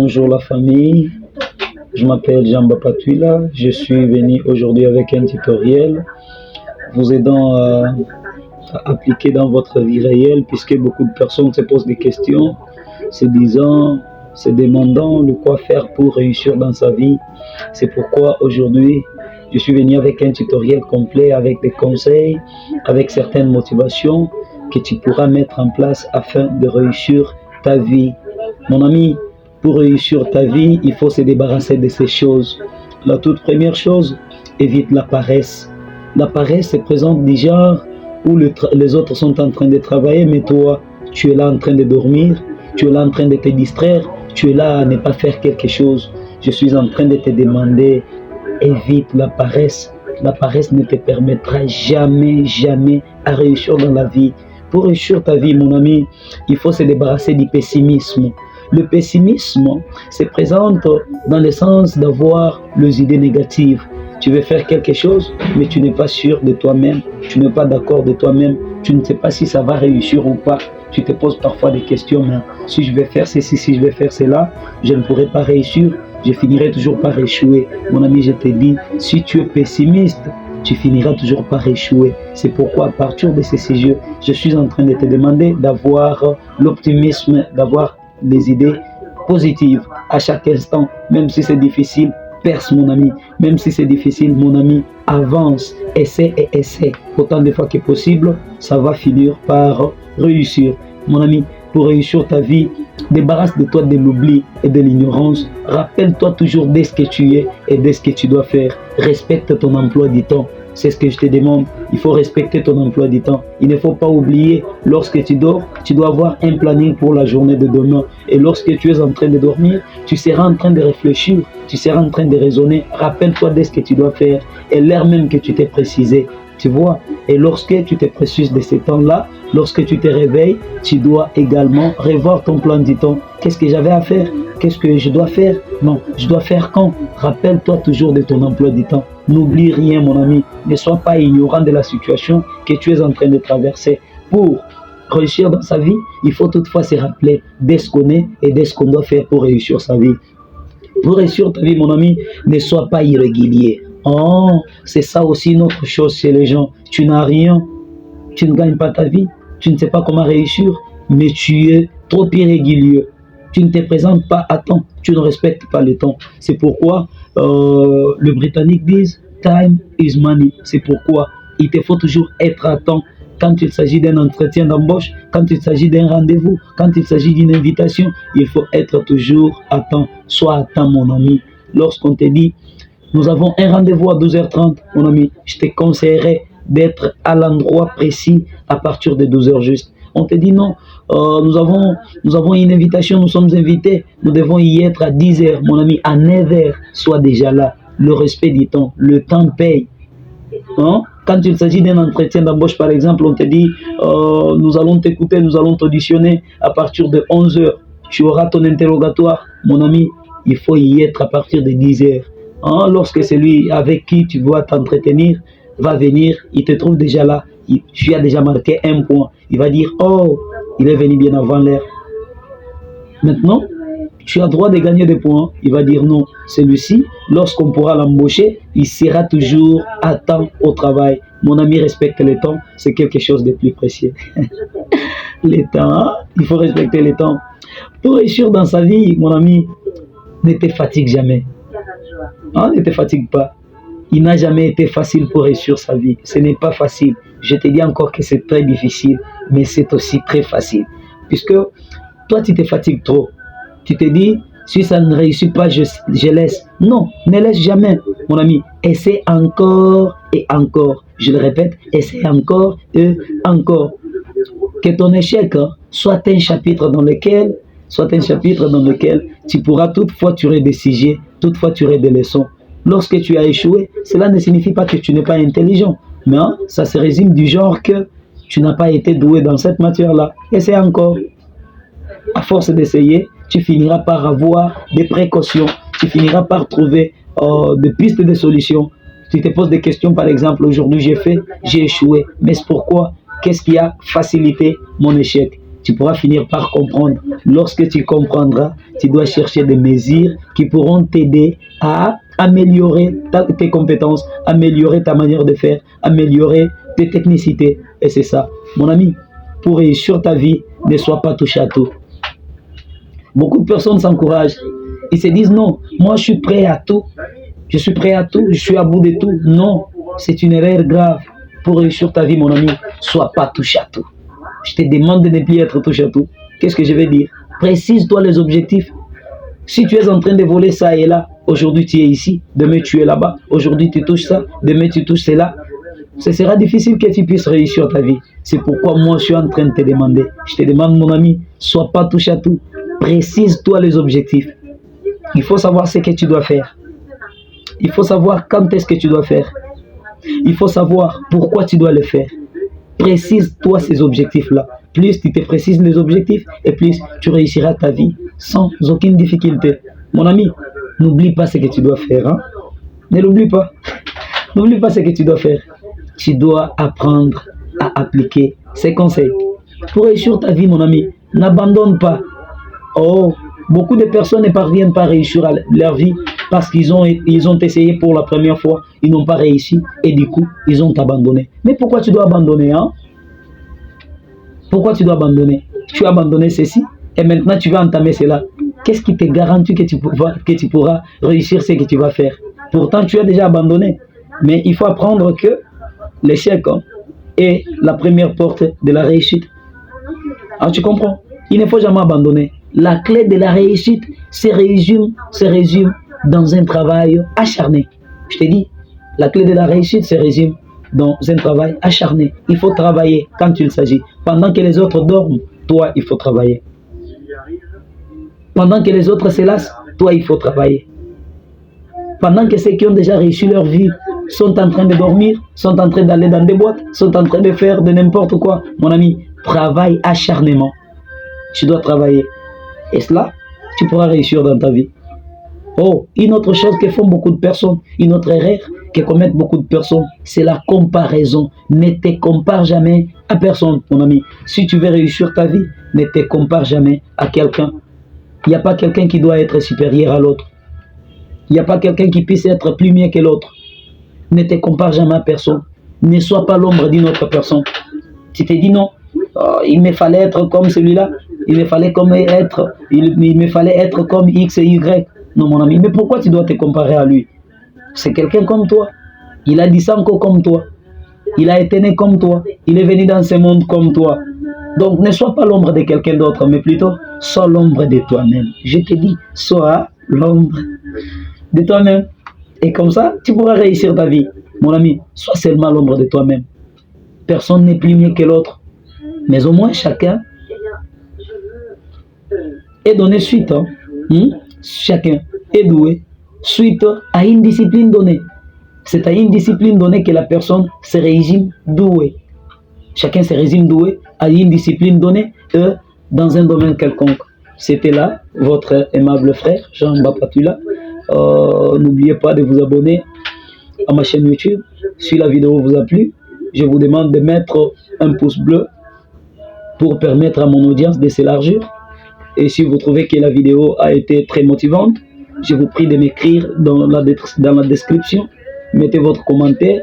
Bonjour la famille, je m'appelle Jean-Baptiste Patouila, je suis venu aujourd'hui avec un tutoriel vous aidant à appliquer dans votre vie réelle, puisque beaucoup de personnes se posent des questions, se disant, se demandant le quoi faire pour réussir dans sa vie. C'est pourquoi aujourd'hui je suis venu avec un tutoriel complet, avec des conseils, avec certaines motivations que tu pourras mettre en place afin de réussir ta vie. Mon ami, pour réussir ta vie, il faut se débarrasser de ces choses. La toute première chose, évite la paresse. La paresse se présente déjà où les autres sont en train de travailler, mais toi, tu es là en train de dormir, tu es là en train de te distraire, tu es là à ne pas faire quelque chose. Je suis en train de te demander, évite la paresse. La paresse ne te permettra jamais à réussir dans la vie. Pour réussir ta vie, mon ami, il faut se débarrasser du pessimisme. Le pessimisme se présente dans le sens d'avoir les idées négatives. Tu veux faire quelque chose, mais tu n'es pas sûr de toi-même, tu n'es pas d'accord de toi-même, tu ne sais pas si ça va réussir ou pas. Tu te poses parfois des questions, mais si je vais faire ceci, si je vais faire cela, je ne pourrai pas réussir, je finirai toujours par échouer. Mon ami, je te dis, si tu es pessimiste, tu finiras toujours par échouer. C'est pourquoi à partir de ces sujets, je suis en train de te demander d'avoir l'optimisme, d'avoir des idées positives à chaque instant, même si c'est difficile. Perce, mon ami, même si c'est difficile, mon ami, avance, essaie et essaie. Autant de fois que possible, ça va finir par réussir. Mon ami, pour réussir ta vie, débarrasse de toi de l'oubli et de l'ignorance. Rappelle-toi toujours de ce que tu es et de ce que tu dois faire. Respecte ton emploi du temps. C'est ce que je te demande. Il faut respecter ton emploi du temps. Il ne faut pas oublier, lorsque tu dors, tu dois avoir un planning pour la journée de demain. Et lorsque tu es en train de dormir, tu seras en train de réfléchir, tu seras en train de raisonner. Rappelle-toi de ce que tu dois faire et l'heure même que tu t'es précisé. Tu vois, et lorsque tu te précises de ce temps-là, lorsque tu te réveilles, tu dois également revoir ton plan du temps. Qu'est-ce que j'avais à faire? Qu'est-ce que je dois faire? Non, je dois faire quand? Rappelle-toi toujours de ton emploi du temps. N'oublie rien, mon ami. Ne sois pas ignorant de la situation que tu es en train de traverser. Pour réussir dans sa vie, il faut toutefois se rappeler de ce qu'on est et de ce qu'on doit faire pour réussir sa vie. Pour réussir ta vie, mon ami, ne sois pas irrégulier. Oh, c'est ça aussi une autre chose chez les gens. Tu n'as rien, tu ne gagnes pas ta vie, tu ne sais pas comment réussir, mais tu es trop irrégulier. Tu ne te présentes pas à temps, tu ne respectes pas le temps. C'est pourquoi les Britanniques disent time is money. C'est pourquoi il te faut toujours être à temps quand il s'agit d'un entretien d'embauche, quand il s'agit d'un rendez-vous, quand il s'agit d'une invitation. Il faut être toujours à temps. Sois à temps, mon ami. Lorsqu'on te dit nous avons un rendez-vous à 12h30, mon ami, je te conseillerais d'être à l'endroit précis à partir de 12h juste. On te dit non, nous avons une invitation, nous sommes invités, nous devons y être à 10h, mon ami, à 9h, sois déjà là. Le respect du temps, le temps paye. Hein? Quand il s'agit d'un entretien d'embauche, par exemple, on te dit nous allons t'écouter, nous allons t'auditionner à partir de 11h. Tu auras ton interrogatoire, mon ami, il faut y être à partir de 10h. Hein? Lorsque celui avec qui tu dois t'entretenir va venir, il te trouve déjà là, tu as déjà marqué un point. Il va dire, oh, il est venu bien avant l'heure. Maintenant, tu as droit de gagner des points. Il va dire non, celui-ci, lorsqu'on pourra l'embaucher, il sera toujours à temps au travail. Mon ami, respecte le temps, c'est quelque chose de plus précieux. Le temps, il faut respecter le temps. Pour réussir dans sa vie, mon ami, ne te fatigue jamais. Hein, ne te fatigue pas. Il n'a jamais été facile pour réussir sa vie. Ce n'est pas facile. Je te dis encore que c'est très difficile, mais c'est aussi très facile. Puisque toi, tu te fatigues trop. Tu te dis, si ça ne réussit pas, je laisse. Non, ne laisse jamais, mon ami. Essaie encore et encore. Je le répète, essaie encore et encore. Que ton échec soit un chapitre dans lequel tu pourras toutefois tirer des sujets, toutefois tirer des leçons. Lorsque tu as échoué, cela ne signifie pas que tu n'es pas intelligent. Mais ça se résume du genre que tu n'as pas été doué dans cette matière-là. Essaie encore. À force d'essayer, tu finiras par avoir des précautions. Tu finiras par trouver des pistes de solutions. Tu te poses des questions, par exemple, aujourd'hui j'ai échoué. Mais c'est pourquoi? Qu'est-ce qui a facilité mon échec? tu pourras finir par comprendre. Lorsque tu comprendras, tu dois chercher des mesures qui pourront t'aider à améliorer tes compétences, améliorer ta manière de faire, améliorer tes technicités. Et c'est ça. Mon ami, pour réussir ta vie, ne sois pas touche à tout. Beaucoup de personnes s'encouragent. Ils se disent non, moi je suis prêt à tout. Je suis prêt à tout, je suis à bout de tout. Non, c'est une erreur grave. Pour réussir ta vie, mon ami, sois pas touche à tout. Je te demande de ne plus être touche à tout. Qu'est-ce que je vais dire? Précise-toi les objectifs. Si tu es en train de voler ça et là, aujourd'hui tu es ici, demain tu es là-bas, aujourd'hui tu touches ça, demain tu touches cela, ce sera difficile que tu puisses réussir ta vie. C'est pourquoi moi je suis en train de te demander. Je te demande, mon ami, sois pas touche à tout. Précise-toi les objectifs. Il faut savoir ce que tu dois faire. Il faut savoir quand est-ce que tu dois faire. Il faut savoir pourquoi tu dois le faire. Précise-toi ces objectifs-là. Plus tu te précises les objectifs et plus tu réussiras ta vie sans aucune difficulté. Mon ami, n'oublie pas ce que tu dois faire. Hein? Ne l'oublie pas. N'oublie pas ce que tu dois faire. Tu dois apprendre à appliquer ces conseils. Pour réussir ta vie, mon ami, n'abandonne pas. Oh, beaucoup de personnes ne parviennent pas à réussir leur vie parce qu'ils ont essayé pour la première fois, ils n'ont pas réussi et du coup, ils ont abandonné. Mais pourquoi tu dois abandonner, hein? Pourquoi tu dois abandonner? Tu as abandonné ceci et maintenant tu vas entamer cela. Qu'est-ce qui te garantit que tu pourras réussir ce que tu vas faire? Pourtant, tu as déjà abandonné. Mais il faut apprendre que l'échec est la première porte de la réussite. Ah, tu comprends? Il ne faut jamais abandonner. La clé de la réussite se résume dans un travail acharné. Je te dis, la clé de la réussite se résume dans un travail acharné. Il faut travailler quand il s'agit. Pendant que les autres dorment, toi, il faut travailler. Pendant que les autres se lassent, toi, il faut travailler. Pendant que ceux qui ont déjà réussi leur vie sont en train de dormir, sont en train d'aller dans des boîtes, sont en train de faire de n'importe quoi, mon ami, travaille acharnement. Tu dois travailler. Et cela, tu pourras réussir dans ta vie. Oh, une autre chose que font beaucoup de personnes, une autre erreur que commettent beaucoup de personnes, c'est la comparaison. Ne te compare jamais à personne, mon ami. Si tu veux réussir ta vie, ne te compare jamais à quelqu'un. Il n'y a pas quelqu'un qui doit être supérieur à l'autre. Il n'y a pas quelqu'un qui puisse être plus mieux que l'autre. Ne te compare jamais à personne. Ne sois pas l'ombre d'une autre personne. Tu te dis non, il me fallait être comme celui-là. Il me fallait être comme X et Y. Non, mon ami, mais pourquoi tu dois te comparer à lui? C'est quelqu'un comme toi. Il a 10 ans comme toi. Il a été né comme toi. Il est venu dans ce monde comme toi. Donc, ne sois pas l'ombre de quelqu'un d'autre, mais plutôt, sois l'ombre de toi-même. Je te dis, sois l'ombre de toi-même. Et comme ça, tu pourras réussir ta vie. Mon ami, sois seulement l'ombre de toi-même. Personne n'est plus mieux que l'autre. Mais au moins, chacun est donné suite. Chacun est doué suite à une discipline donnée. C'est à une discipline donnée que la personne se résume douée. Chacun se résume doué à une discipline donnée dans un domaine quelconque. C'était là votre aimable frère Jean Bapatula. N'oubliez pas de vous abonner à ma chaîne YouTube. Si la vidéo vous a plu, je vous demande de mettre un pouce bleu pour permettre à mon audience de s'élargir. Et si vous trouvez que la vidéo a été très motivante, je vous prie de m'écrire dans la description. Mettez votre commentaire.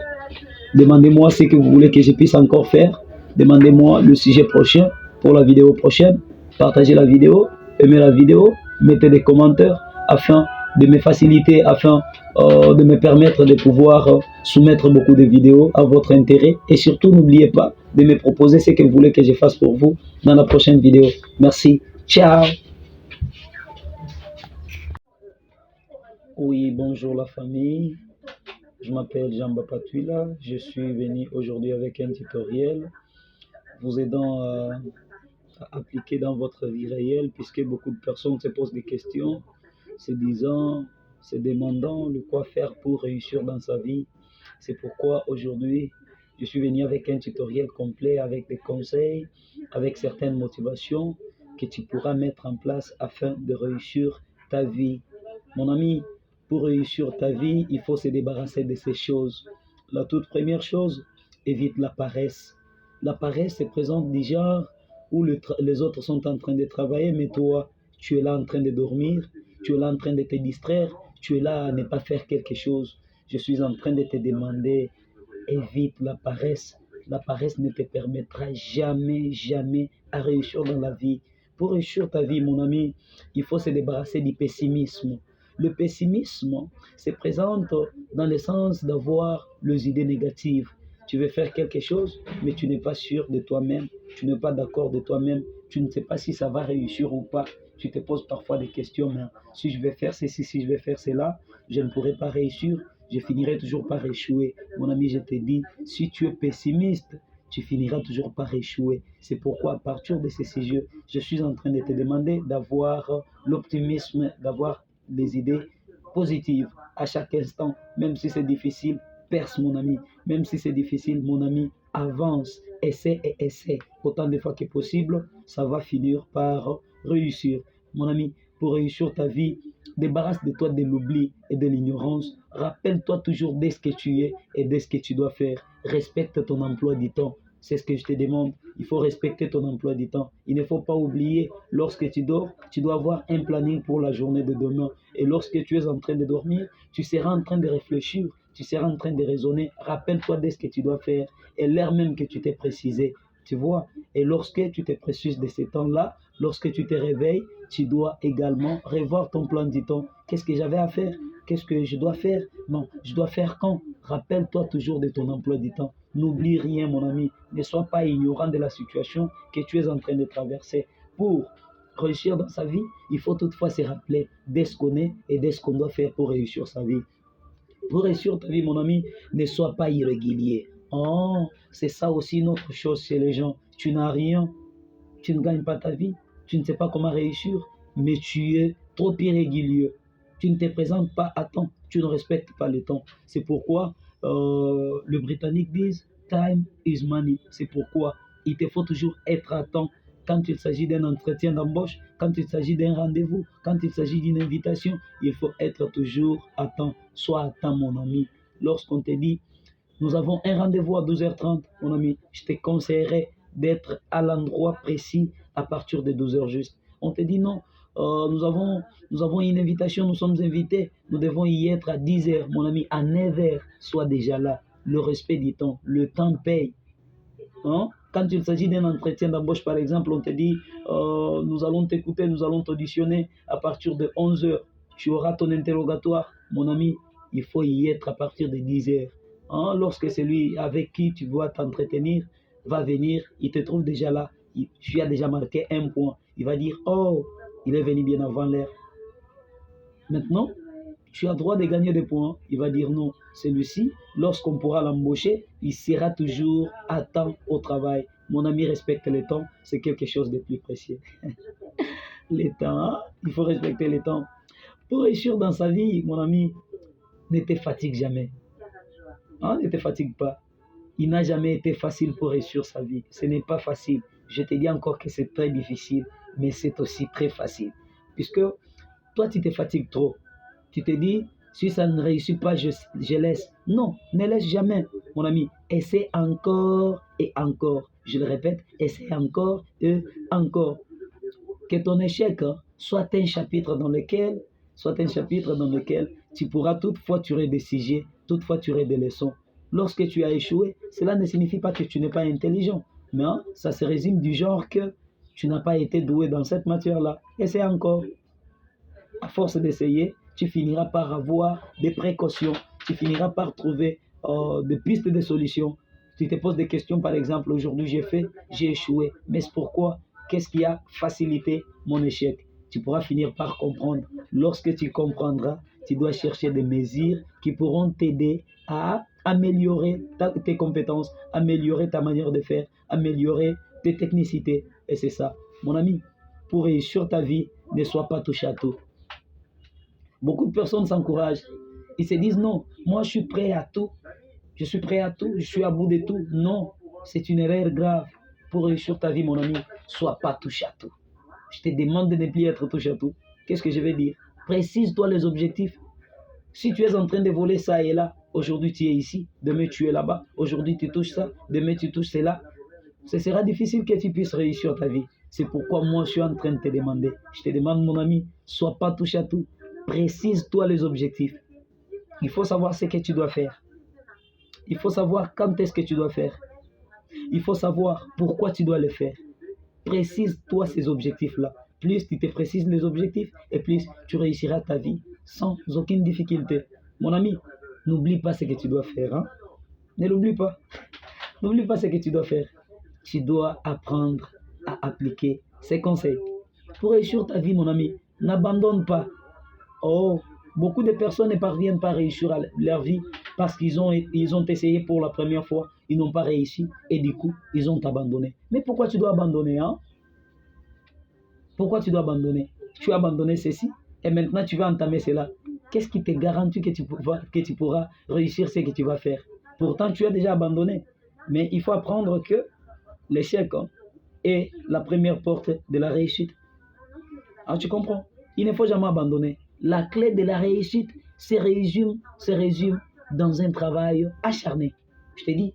Demandez-moi ce que vous voulez que je puisse encore faire. Demandez-moi le sujet prochain pour la vidéo prochaine. Partagez la vidéo, aimez la vidéo, mettez des commentaires afin de me faciliter, afin de me permettre de pouvoir soumettre beaucoup de vidéos à votre intérêt. Et surtout, n'oubliez pas de me proposer ce que vous voulez que je fasse pour vous dans la prochaine vidéo. Merci. Ciao. Oui, bonjour la famille. Je m'appelle Jean Bapatula. Je suis venu aujourd'hui avec un tutoriel vous aidant à appliquer dans votre vie réelle, puisque beaucoup de personnes se posent des questions, se disant, se demandant le quoi faire pour réussir dans sa vie. C'est pourquoi aujourd'hui, je suis venu avec un tutoriel complet, avec des conseils, avec certaines motivations que tu pourras mettre en place afin de réussir ta vie. Mon ami, pour réussir ta vie, il faut se débarrasser de ces choses. La toute première chose, évite la paresse. La paresse se présente du genre où les autres sont en train de travailler, mais toi, tu es là en train de dormir, tu es là en train de te distraire, tu es là à ne pas faire quelque chose. Je suis en train de te demander, évite la paresse. La paresse ne te permettra jamais, jamais à réussir dans la vie. Pour réussir ta vie, mon ami, il faut se débarrasser du pessimisme. Le pessimisme se présente dans le sens d'avoir les idées négatives. Tu veux faire quelque chose, mais tu n'es pas sûr de toi-même, tu n'es pas d'accord de toi-même, tu ne sais pas si ça va réussir ou pas. Tu te poses parfois des questions, mais si je vais faire ceci, si je vais faire cela, je ne pourrai pas réussir, je finirai toujours par échouer. Mon ami, je te dis, si tu es pessimiste, tu finiras toujours par échouer. C'est pourquoi à partir de ces sujets, je suis en train de te demander d'avoir l'optimisme, d'avoir des idées positives à chaque instant, même si c'est difficile, perce mon ami, même si c'est difficile, mon ami, avance, essaie et essaie, autant de fois que possible, ça va finir par réussir. Mon ami, pour réussir ta vie, débarrasse de toi de l'oubli et de l'ignorance, rappelle-toi toujours de ce que tu es et de ce que tu dois faire, respecte ton emploi du temps. C'est ce que je te demande. Il faut respecter ton emploi du temps. Il ne faut pas oublier, lorsque tu dors, tu dois avoir un planning pour la journée de demain. Et lorsque tu es en train de dormir, tu seras en train de réfléchir, tu seras en train de raisonner. Rappelle-toi de ce que tu dois faire et l'heure même que tu t'es précisé. Tu vois? Et lorsque tu te précises de ces temps-là, lorsque tu te réveilles, tu dois également revoir ton plan du temps. Qu'est-ce que j'avais à faire? Qu'est-ce que je dois faire? Non, je dois faire quand? Rappelle-toi toujours de ton emploi du temps. N'oublie rien, mon ami. Ne sois pas ignorant de la situation que tu es en train de traverser. Pour réussir dans sa vie, il faut toutefois se rappeler de ce qu'on est et de ce qu'on doit faire pour réussir sa vie. Pour réussir ta vie, mon ami, ne sois pas irrégulier. Oh, c'est ça aussi une autre chose chez les gens. Tu n'as rien, tu ne gagnes pas ta vie, tu ne sais pas comment réussir, mais tu es trop irrégulier. Tu ne te présentes pas à temps, tu ne respectes pas le temps. C'est pourquoi les Britanniques disent time is money. C'est pourquoi il te faut toujours être à temps quand il s'agit d'un entretien d'embauche, quand il s'agit d'un rendez-vous, quand il s'agit d'une invitation. Il faut être toujours à temps. Sois à temps, mon ami. Lorsqu'on te dit nous avons un rendez-vous à 12h30, mon ami, je te conseillerais d'être à l'endroit précis à partir de 12h juste. On te dit non, nous avons une invitation, nous sommes invités, nous devons y être à 10h, mon ami, à 9h, sois déjà là. Le respect du temps, le temps paye. Hein? Quand il s'agit d'un entretien d'embauche, par exemple, on te dit nous allons t'écouter, nous allons t'auditionner à partir de 11h. Tu auras ton interrogatoire, mon ami, il faut y être à partir de 10h. Hein? Lorsque celui avec qui tu dois t'entretenir va venir, il te trouve déjà là, tu as déjà marqué un point. Il va dire, oh, il est venu bien avant l'heure. Maintenant, tu as droit de gagner des points. Il va dire non. Celui-ci, lorsqu'on pourra l'embaucher, il sera toujours à temps au travail. Mon ami, respecte le temps, c'est quelque chose de plus précieux. Le temps, hein? Il faut respecter le temps. Pour réussir dans sa vie, mon ami, ne te fatigue jamais. Hein? Ne te fatigue pas. Il n'a jamais été facile pour réussir sa vie. Ce n'est pas facile. Je te dis encore que c'est très difficile, mais c'est aussi très facile. Puisque toi, tu te fatigues trop. Tu te dis, si ça ne réussit pas, je laisse. Non, ne laisse jamais, mon ami. Essaie encore et encore. Je le répète, essaie encore et encore. Que ton échec soit un chapitre dans lequel tu pourras toutefois tirer des sujets, toutefois tirer des leçons. Lorsque tu as échoué, cela ne signifie pas que tu n'es pas intelligent. Mais ça se résume du genre que tu n'as pas été doué dans cette matière-là. Essaie encore. À force d'essayer, tu finiras par avoir des précautions. Tu finiras par trouver des pistes de solutions. Tu te poses des questions, par exemple, aujourd'hui j'ai échoué. Mais c'est pourquoi? Qu'est-ce qui a facilité mon échec? Tu pourras finir par comprendre. Lorsque tu comprendras, tu dois chercher des mesures qui pourront t'aider à améliorer tes compétences, améliorer ta manière de faire, améliorer tes technicités. Et c'est ça. Mon ami, pour réussir ta vie, ne sois pas touche à tout. Beaucoup de personnes s'encouragent. Ils se disent non, moi je suis prêt à tout. Je suis prêt à tout, je suis à bout de tout. Non, c'est une erreur grave. Pour réussir ta vie, mon ami, sois pas touche à tout. Je te demande de ne plus être touche à tout. Qu'est-ce que je vais dire? Précise-toi les objectifs. Si tu es en train de voler ça et là, aujourd'hui tu es ici, demain tu es là-bas, aujourd'hui tu touches ça, demain tu touches cela. ce sera difficile que tu puisses réussir ta vie. C'est pourquoi moi, je suis en train de te demander. Je te demande, mon ami, sois pas touche à tout. Précise-toi les objectifs. Il faut savoir ce que tu dois faire. Il faut savoir quand est-ce que tu dois faire. Il faut savoir pourquoi tu dois le faire. Précise-toi ces objectifs-là. Plus tu te précises les objectifs, et plus tu réussiras ta vie sans aucune difficulté. Mon ami, n'oublie pas ce que tu dois faire. Hein? Ne l'oublie pas. N'oublie pas ce que tu dois faire. Tu dois apprendre à appliquer ces conseils. Pour réussir ta vie, mon ami, n'abandonne pas. Oh, beaucoup de personnes ne parviennent pas à réussir leur vie parce qu'ils ont essayé pour la première fois, ils n'ont pas réussi et du coup, ils ont abandonné. Mais pourquoi tu dois abandonner, hein? Pourquoi tu dois abandonner? Tu as abandonné ceci et maintenant tu vas entamer cela. Qu'est-ce qui te garantit que tu pourras réussir ce que tu vas faire? Pourtant, tu as déjà abandonné. Mais il faut apprendre que l'échec est la première porte de la réussite. Ah, tu comprends? Il ne faut jamais abandonner. La clé de la réussite se résume dans un travail acharné. Je te dis,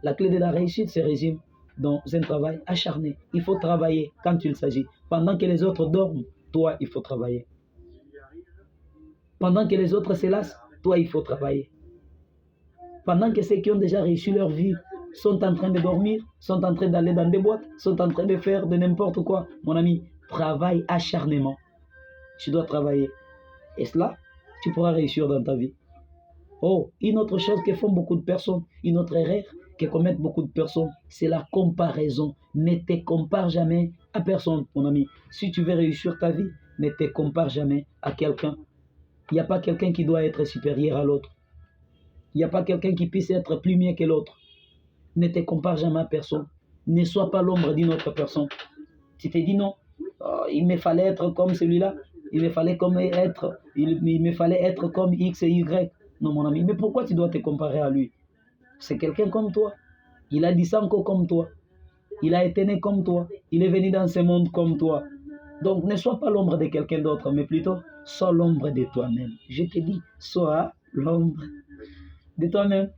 la clé de la réussite se résume dans un travail acharné. Il faut travailler quand il s'agit. Pendant que les autres dorment, toi, il faut travailler. Pendant que les autres se lassent, toi, il faut travailler. Pendant que ceux qui ont déjà réussi leur vie sont en train de dormir, sont en train d'aller dans des boîtes, sont en train de faire de n'importe quoi, mon ami, travaille acharnement. Tu dois travailler. Et cela, tu pourras réussir dans ta vie. Oh, une autre chose que font beaucoup de personnes, une autre erreur que commettent beaucoup de personnes, c'est la comparaison. Ne te compare jamais à personne, mon ami. Si tu veux réussir ta vie, ne te compare jamais à quelqu'un. Il n'y a pas quelqu'un qui doit être supérieur à l'autre. Il n'y a pas quelqu'un qui puisse être plus mieux que l'autre. Ne te compare jamais à personne. Ne sois pas l'ombre d'une autre personne. Tu te dis non, il me fallait être comme celui-là. Il me fallait être comme X et Y. Non, mon ami, mais pourquoi tu dois te comparer à lui? C'est quelqu'un comme toi. Il a 10 ans comme toi. Il a été né comme toi. Il est venu dans ce monde comme toi. Donc, ne sois pas l'ombre de quelqu'un d'autre, mais plutôt, sois l'ombre de toi-même. Je te dis, sois l'ombre de toi-même.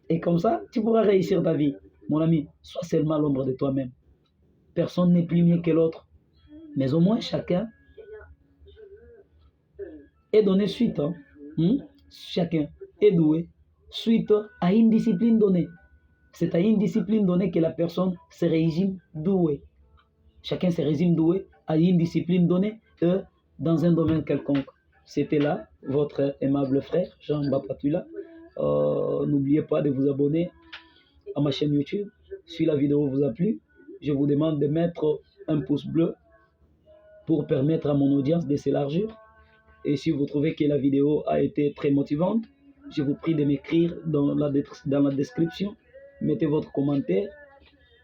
Et comme ça, tu pourras réussir ta vie. Mon ami, sois seulement l'ombre de toi-même. Personne n'est plus mieux que l'autre. Mais au moins, chacun est donné suite. Chacun est doué suite à une discipline donnée. C'est à une discipline donnée que la personne se résume douée. Chacun se résume doué à une discipline donnée dans un domaine quelconque. C'était là votre aimable frère Jean Bapatula. N'oubliez pas de vous abonner à ma chaîne YouTube. Si la vidéo vous a plu, je vous demande de mettre un pouce bleu pour permettre à mon audience de s'élargir. Et si vous trouvez que la vidéo a été très motivante, je vous prie de m'écrire dans la description. Mettez votre commentaire.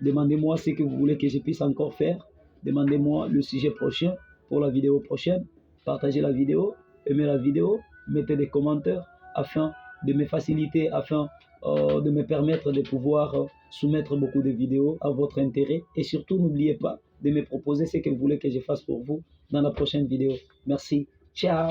Demandez-moi ce que vous voulez que je puisse encore faire. Demandez-moi le sujet prochain pour la vidéo prochaine. Partagez la vidéo, aimez la vidéo, mettez des commentaires afin de me faciliter, afin de me permettre de pouvoir soumettre beaucoup de vidéos à votre intérêt. Et surtout, n'oubliez pas de me proposer ce que vous voulez que je fasse pour vous dans la prochaine vidéo. Merci. Ciao.